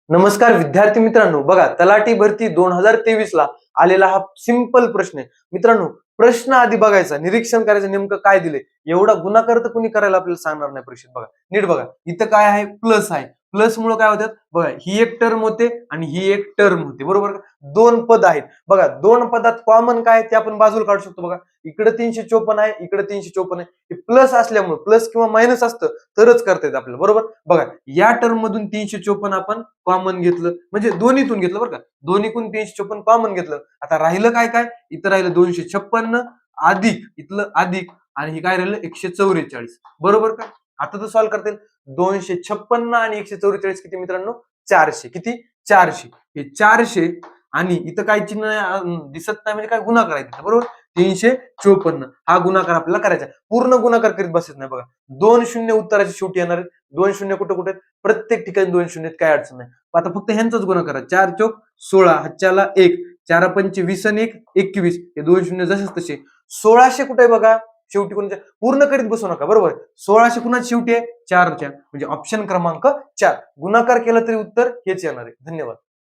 नमस्कार विद्यार्थी मित्रांनो, बघा तलाठी भरती 2023 ला आलेला हा सिंपल प्रश्न आहे मित्रांनो. प्रश्न आधी बघायचा, निरीक्षण करायचं नेमकं काय दिले. एवढा गुणाकार तर कुणी करायला आपल्याला सांगणार नाही परीक्षेत. बघा नीट बघा, इथं काय आहे, प्लस आहे. प्लस मुळे काय होतात बघा, ही एक टर्म होते आणि ही एक टर्म होते, बरोबर का? दोन पद आहेत बघा, दोन पदात कॉमन काय आहे ते आपण बाजूला काढू शकतो. बघा इकडे 354 आहे, इकडे 354 आहे. हे प्लस असल्यामुळे, प्लस किंवा मायनस असतं तरच करता येतं आपल्याला, बरोबर. बघा या टर्म मधून 354 आपण कॉमन घेतलं, म्हणजे दोन्हीतून घेतलं बरं का, दोन्हीतून 354 कॉमन घेतलं. आता राहिलं काय काय, इथं राहिलं 256 अधिक इथलं अधिक, आणि हे काय राहिलं 144, बरोबर का? आता तर सॉल्व्ह करता येईल. 256 आणि 144 किती मित्रांनो, 400. किती, 400. हे 400 आणि इथं काय चिन्ह दिसत नाही, म्हणजे काय गुणाकार आहे, बरोबर. 354 हा गुणाकार आपल्याला करायचा. पूर्ण गुणाकार करीत बसत नाही. बघा 2 शून्य उत्तराच्या शेवटी येणार आहेत. 2 शून्य कुठे कुठे, प्रत्येक ठिकाणी 2 शून्य, काय अडचण नाही. आता फक्त ह्यांचाच गुणाकार, 4 चौक 16, हातच्याला 1, 4 पंचे 20 आणि 1 21, हे 2 शून्य जसेच तसे. 1600 कुठे आहे बघा, शेवटी कोणाच्या, पूर्ण करीत बसू नका, बरोबर. 1600 कुणाच्या शेवटी आहे, 4च्या, म्हणजे ऑप्शन क्रमांक 4. गुणाकार केला तरी उत्तर हेच येणार आहे. धन्यवाद.